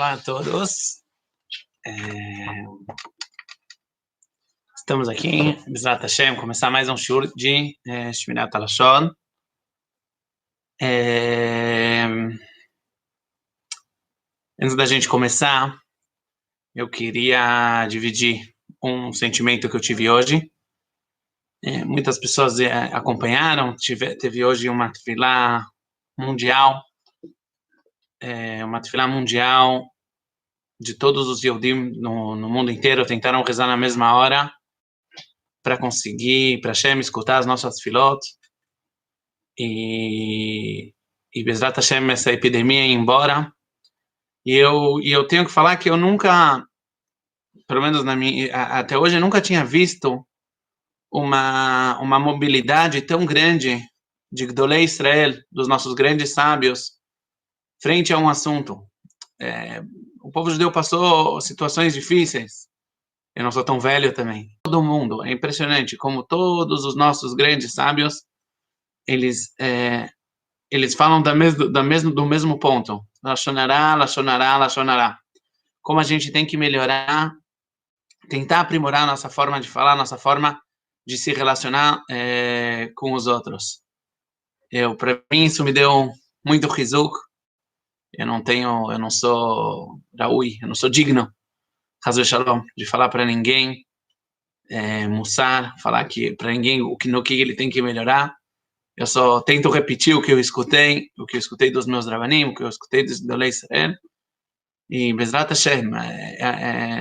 Olá a todos. Estamos aqui, Bezrat Hashem, começar mais um shiur de Shmirat HaLashon. Antes da gente começar, eu queria dividir um sentimento que eu tive hoje. Muitas pessoas acompanharam, teve hoje uma tefilá mundial, de todos os Yehudim no mundo inteiro, tentaram rezar na mesma hora, para conseguir, para Hashem escutar as nossas tefilot, e Bezrat Hashem essa epidemia ir embora, e eu tenho que falar que eu nunca, pelo menos até hoje, eu nunca tinha visto uma mobilidade tão grande de Gdolei Israel, dos nossos grandes sábios, frente a um assunto. O povo judeu passou situações difíceis. Eu não sou tão velho também. Todo mundo, é impressionante como todos os nossos grandes sábios, eles falam do mesmo ponto. Lashonará, lashonará, lashonará. Como a gente tem que melhorar, tentar aprimorar nossa forma de falar, nossa forma de se relacionar com os outros. Para mim, isso me deu muito chizuk. Eu não sou Raui, eu não sou digno, Chas v'Shalom, de falar para ninguém, mussar, falar para ninguém no que ele tem que melhorar. Eu só tento repetir o que eu escutei dos meus Ravanim, o que eu escutei dos Gdolei Israel. E Bezrat Hashem,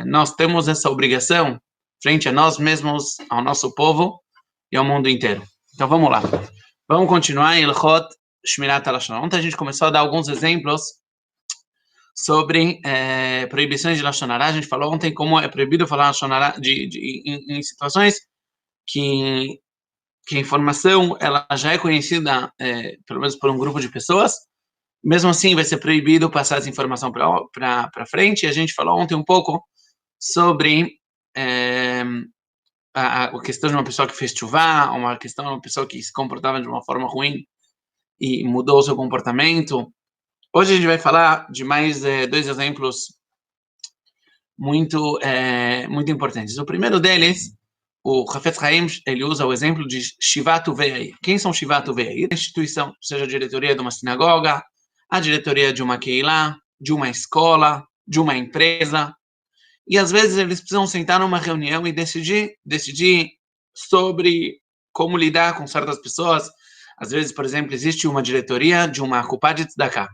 nós temos essa obrigação frente a nós mesmos, ao nosso povo e ao mundo inteiro. Então vamos lá. Vamos continuar em Ilchot Shmirat HaLashon. Ontem a gente começou a dar alguns exemplos sobre proibições de Lashon Hará. A gente falou ontem como é proibido falar Lashon Hará em situações que a informação ela já é conhecida, pelo menos por um grupo de pessoas. Mesmo assim, vai ser proibido passar essa informação para frente. A gente falou ontem um pouco sobre a questão de uma pessoa que fez tchuvá, uma questão de uma pessoa que se comportava de uma forma ruim e mudou o seu comportamento. Hoje a gente vai falar de mais dois exemplos muito importantes. O primeiro deles, o Chafetz Chaim, ele usa o exemplo de Shivat Uvei. Quem são Shivat Uvei? A instituição, seja a diretoria de uma sinagoga, a diretoria de uma Keilah, de uma escola, de uma empresa. E às vezes eles precisam sentar numa reunião e decidir sobre como lidar com certas pessoas. Às vezes, por exemplo, existe uma diretoria de uma Kupá de Tzedakah.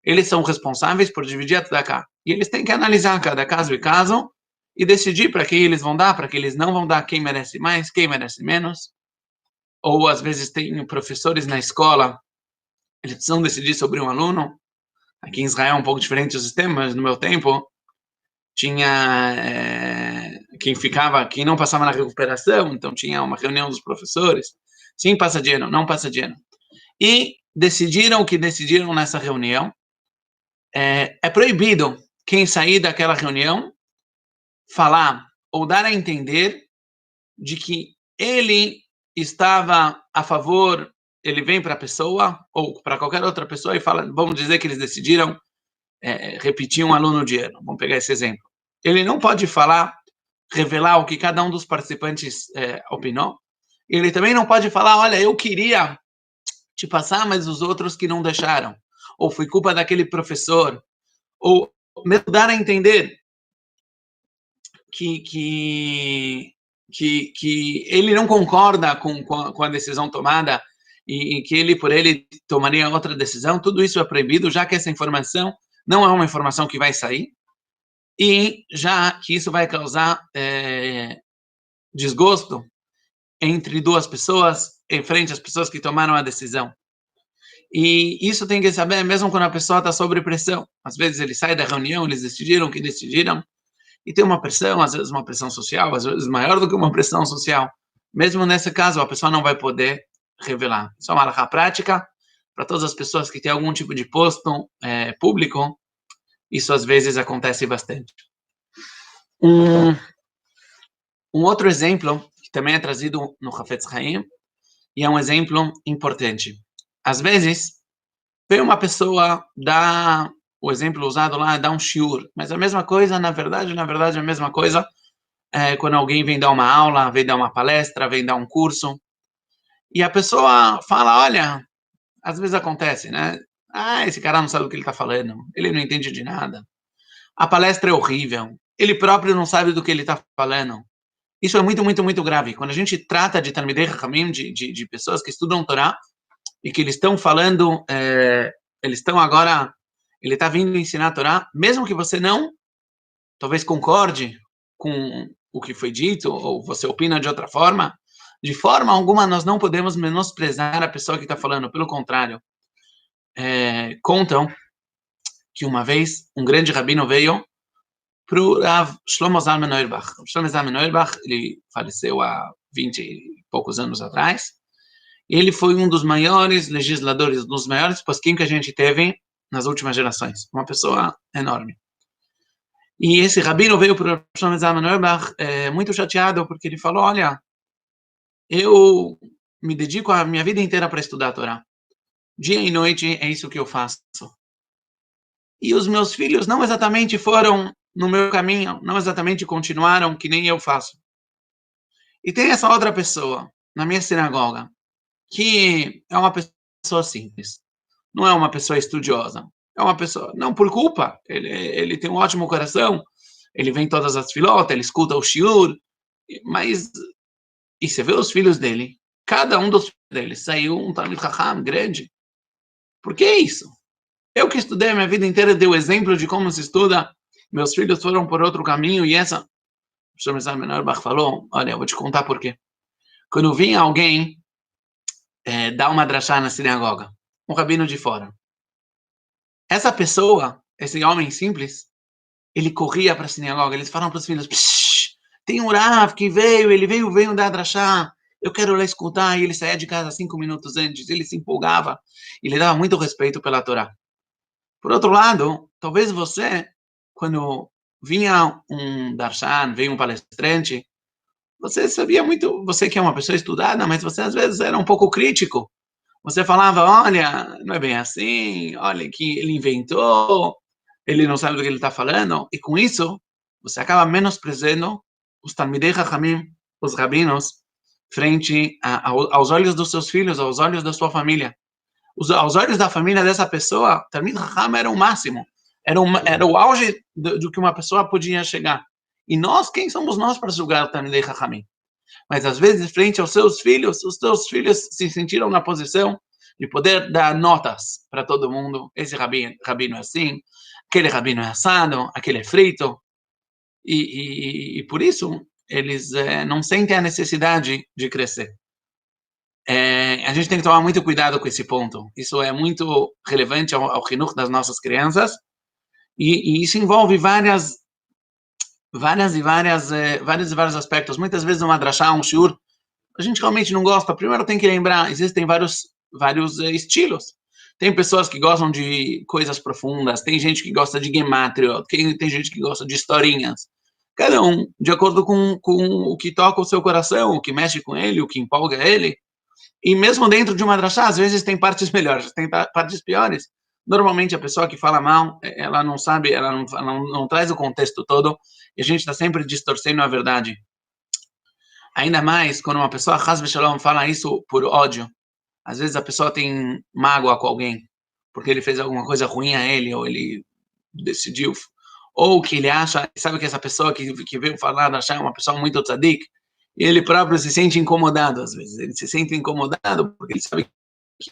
Eles são responsáveis por dividir a Tzedakah. E eles têm que analisar cada caso e caso e decidir para quem eles vão dar, para quem eles não vão dar, quem merece mais, quem merece menos. Ou às vezes tem professores na escola, eles precisam decidir sobre um aluno. Aqui em Israel é um pouco diferente o sistema, mas no meu tempo tinha quem não passava na recuperação, então tinha uma reunião dos professores. Sim, passa de ano, não passa de ano. E decidiram o que decidiram nessa reunião. É proibido quem sair daquela reunião falar ou dar a entender de que ele estava a favor, ele vem para a pessoa ou para qualquer outra pessoa e fala, vamos dizer que eles decidiram repetir um aluno de ano. Vamos pegar esse exemplo. Ele não pode falar, revelar o que cada um dos participantes opinou. Ele também não pode falar, olha, eu queria te passar, mas os outros que não deixaram. Ou foi culpa daquele professor. Ou mesmo dar a entender que ele não concorda com a decisão tomada e que ele, por ele, tomaria outra decisão. Tudo isso é proibido, já que essa informação não é uma informação que vai sair e já que isso vai causar desgosto entre duas pessoas, em frente às pessoas que tomaram a decisão. E isso tem que saber mesmo quando a pessoa está sob pressão. Às vezes ele sai da reunião, eles decidiram o que decidiram, e tem uma pressão, às vezes uma pressão social, às vezes maior do que uma pressão social. Mesmo nesse caso, a pessoa não vai poder revelar. Isso é uma halakha prática para todas as pessoas que têm algum tipo de posto público. Isso às vezes acontece bastante. Um outro exemplo, que também é trazido no Chafetz Chaim, e é um exemplo importante. Às vezes, vem uma pessoa dar o exemplo usado lá é dar um shiur, mas a mesma coisa, na verdade, a mesma coisa é quando alguém vem dar uma aula, vem dar uma palestra, vem dar um curso, e a pessoa fala, olha, às vezes acontece, né? Ah, esse cara não sabe o que ele está falando, ele não entende de nada. A palestra é horrível, ele próprio não sabe do que ele está falando. Isso é muito, muito, muito grave. Quando a gente trata de Talmidei Chachamim, de pessoas que estudam Torá, e que eles estão falando, eles estão agora, ele está vindo ensinar a Torá, mesmo que você não, talvez concorde com o que foi dito, ou você opina de forma alguma nós não podemos menosprezar a pessoa que está falando, pelo contrário. Contam que uma vez um grande rabino veio para o Rav Shlomo Zalman Auerbach. O Shlomo Zalman Auerbach, ele faleceu há 20 e poucos anos atrás. Ele foi um dos maiores legisladores, dos maiores posquim que a gente teve nas últimas gerações. Uma pessoa enorme. E esse rabino veio para o Shlomo Zalman Auerbach muito chateado, porque ele falou, olha, eu me dedico a minha vida inteira para estudar a Torá. Dia e noite é isso que eu faço. E os meus filhos não exatamente foram no meu caminho, não exatamente continuaram que nem eu faço. E tem essa outra pessoa na minha sinagoga, que é uma pessoa simples, não é uma pessoa estudiosa, é uma pessoa, não por culpa, ele tem um ótimo coração, ele vem todas as filotas, ele escuta o shiur, mas, e você vê os filhos dele, cada um dos filhos dele saiu um Talmid Chacham grande. Por que isso? Eu que estudei a minha vida inteira, dei o exemplo de como se estuda, meus filhos foram por outro caminho, e essa, o Shlomo Zalman Auerbach falou, olha, eu vou te contar por quê. Quando vinha alguém dar uma drachá na sinagoga, um rabino de fora, essa pessoa, esse homem simples, ele corria para a sinagoga, eles falaram para os filhos, tem um Rav que veio, ele veio dar drachá, eu quero lá escutar, e ele saía de casa 5 minutos antes, ele se empolgava, e ele dava muito respeito pela Torá. Por outro lado, talvez você, quando vinha um darshan, veio um palestrante, você sabia muito, você que é uma pessoa estudada, mas você às vezes era um pouco crítico. Você falava, olha, não é bem assim, olha que ele inventou, ele não sabe do que ele está falando, e com isso, você acaba menosprezando os Talmidei Chachamim, os rabinos, frente aos olhos dos seus filhos, aos olhos da sua família. Aos olhos da família dessa pessoa, Talmid Chacham era o máximo, era o auge do que uma pessoa podia chegar. E nós, quem somos nós para julgar o Talmidei Chachamim? Mas às vezes, frente aos seus filhos, os seus filhos se sentiram na posição de poder dar notas para todo mundo. Esse rabino é assim, aquele rabino é assado, aquele é frito. E por isso, eles não sentem a necessidade de crescer. A gente tem que tomar muito cuidado com esse ponto. Isso é muito relevante ao Hinuch das nossas crianças, e isso envolve vários aspectos. Muitas vezes uma drachá, um shiur, a gente realmente não gosta. Primeiro tem que lembrar, existem vários estilos. Tem pessoas que gostam de coisas profundas, tem gente que gosta de gematria, tem gente que gosta de historinhas. Cada um, de acordo com o que toca o seu coração, o que mexe com ele, o que empolga ele. E mesmo dentro de uma drachá, às vezes tem partes melhores, tem partes piores. Normalmente a pessoa que fala mal, ela não sabe, ela não traz o contexto todo, e a gente está sempre distorcendo a verdade. Ainda mais quando uma pessoa, Chas v'Shalom, fala isso por ódio. Às vezes a pessoa tem mágoa com alguém, porque ele fez alguma coisa ruim a ele, ou ele decidiu, ou que ele acha, sabe que essa pessoa que veio falar drachá é uma pessoa muito tzadik, e ele próprio se sente incomodado às vezes. Ele se sente incomodado porque ele sabe que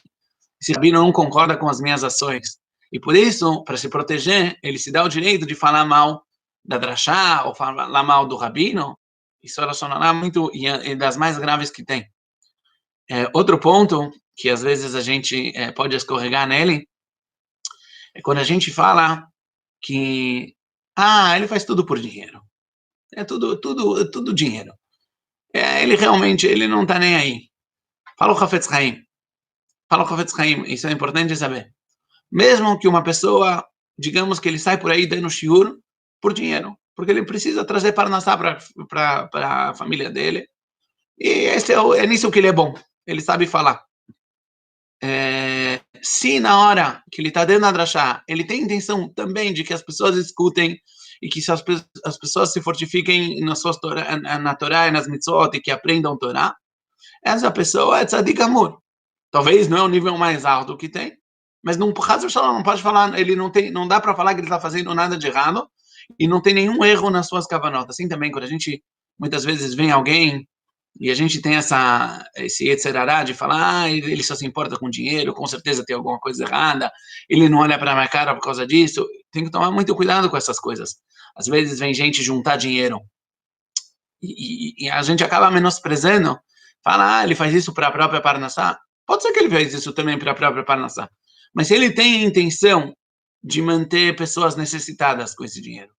esse rabino não concorda com as minhas ações. E por isso, para se proteger, ele se dá o direito de falar mal da drachá ou falar mal do rabino. Isso é relacionará muito e das mais graves que tem. Outro ponto que às vezes a gente pode escorregar nele é quando a gente fala que ele faz tudo por dinheiro. É tudo dinheiro. Ele realmente, ele não está nem aí. Fala o Chafetz Chaim. Isso é importante saber. Mesmo que uma pessoa, digamos que ele sai por aí dando shiur por dinheiro, porque ele precisa trazer parnassá para a família dele, e esse é nisso que ele é bom, ele sabe falar. se na hora que ele está dando a drashá, ele tem intenção também de que as pessoas escutem e que as pessoas se fortifiquem na Torá e nas mitzvot e que aprendam Torá, essa pessoa é tzadik amor. Talvez não é o nível mais alto que tem, mas não pode falar, ele não dá para falar que ele está fazendo nada de errado e não tem nenhum erro nas suas kavanot. Assim também, quando a gente muitas vezes vem alguém e a gente tem esse etzerará de falar, ele só se importa com dinheiro, com certeza tem alguma coisa errada, ele não olha para a minha cara por causa disso. Tem que tomar muito cuidado com essas coisas. Às vezes vem gente juntar dinheiro e a gente acaba menosprezando, fala, ele faz isso para a própria Parnassá. Pode ser que ele fez isso também para a própria Parnassá. Mas se ele tem a intenção de manter pessoas necessitadas com esse dinheiro,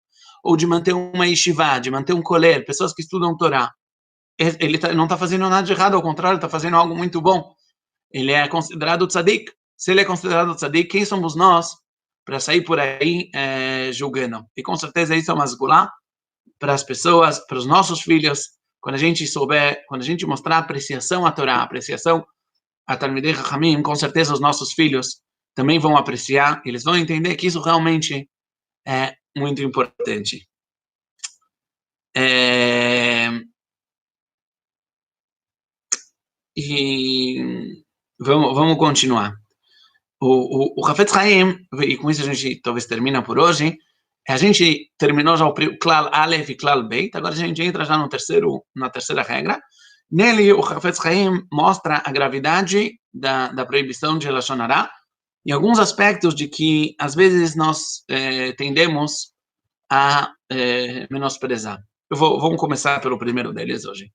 ou de manter uma yeshiva, de manter um koler, pessoas que estudam Torá, ele não está fazendo nada de errado, ao contrário, está fazendo algo muito bom. Ele é considerado tzadik. Se ele é considerado tzadik, quem somos nós para sair por aí julgando? E com certeza isso é uma zgulá para as pessoas, para os nossos filhos, quando a gente souber, quando a gente mostrar apreciação à Torá, apreciação a Talmidei Chachamim, com certeza os nossos filhos também vão apreciar, eles vão entender que isso realmente é muito importante. E vamos continuar. O Hafetz Haim, e com isso a gente talvez termina por hoje, a gente terminou já o Klal Aleph e Klal Beit, agora a gente entra já na terceira regra. Nele, o Hafetz Haim mostra a gravidade da proibição de Lashon Hara e alguns aspectos de que, às vezes, nós tendemos a menosprezar. Vamos começar pelo primeiro deles hoje.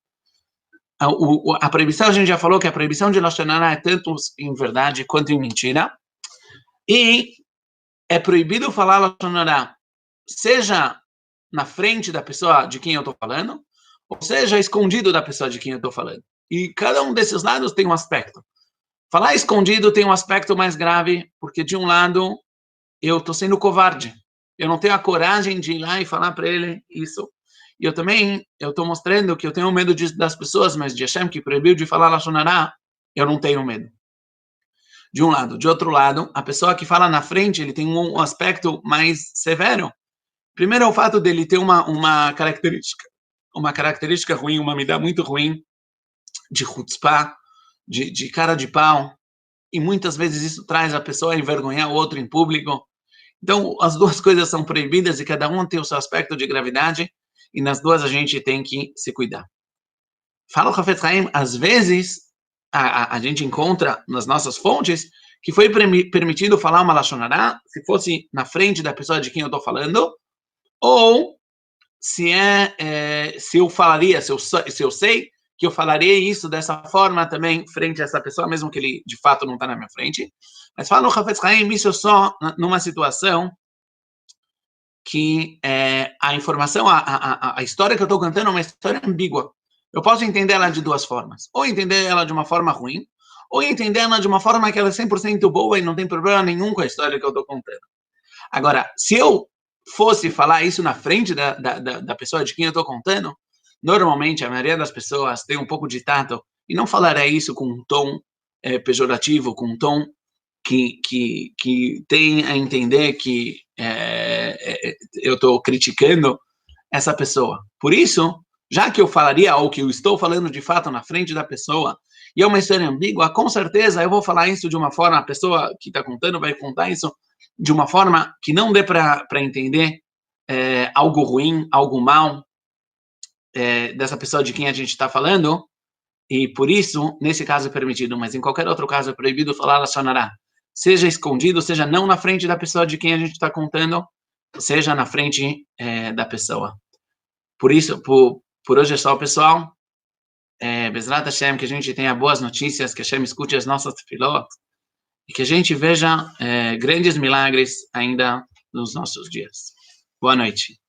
A proibição, a gente já falou que a proibição de Lashon Hara é tanto em verdade quanto em mentira. E é proibido falar Lashon Hara, seja na frente da pessoa de quem eu estou falando, ou seja, escondido da pessoa de quem eu estou falando. E cada um desses lados tem um aspecto. Falar escondido tem um aspecto mais grave, porque de um lado, eu estou sendo covarde. Eu não tenho a coragem de ir lá e falar para ele isso. E eu estou mostrando que eu tenho medo das pessoas, mas de Hashem, que proibiu de falar Lashon Hara, eu não tenho medo. De um lado. De outro lado, a pessoa que fala na frente, ele tem um aspecto mais severo. Primeiro é o fato dele ter uma característica ruim, uma midá muito ruim, de chutzpah, de cara de pau, e muitas vezes isso traz a pessoa a envergonhar o outro em público. Então, as duas coisas são proibidas e cada um tem o seu aspecto de gravidade, e nas duas a gente tem que se cuidar. Fala o Hafetz Haim, às vezes, a gente encontra nas nossas fontes que foi permitido falar uma Lashon Hara, se fosse na frente da pessoa de quem eu estou falando, ou se eu falaria, se eu sei que eu falaria isso dessa forma também frente a essa pessoa, mesmo que ele de fato não está na minha frente. Mas fala o Hafetz Haim, isso só numa situação que a informação, a história que eu estou contando é uma história ambígua. Eu posso entender ela de duas formas. Ou entender ela de uma forma ruim, ou entender ela de uma forma que ela é 100% boa e não tem problema nenhum com a história que eu estou contando. Agora, se eu fosse falar isso na frente da pessoa de quem eu estou contando, normalmente a maioria das pessoas tem um pouco de tato e não falará isso com um tom pejorativo, com um tom que tem a entender que eu estou criticando essa pessoa. Por isso, já que eu falaria ou que eu estou falando de fato na frente da pessoa e é uma história ambígua, com certeza eu vou falar isso de uma forma, a pessoa que está contando vai contar isso de uma forma que não dê para entender algo ruim, algo mal dessa pessoa de quem a gente está falando, e por isso, nesse caso é permitido, mas em qualquer outro caso é proibido falar Lashon Hara, seja escondido, seja não na frente da pessoa de quem a gente está contando, seja na frente da pessoa. Por isso, por hoje é só, pessoal. Bezrat Hashem, que a gente tenha boas notícias, que Hashem escute as nossas tefilot, e que a gente veja grandes milagres ainda nos nossos dias. Boa noite.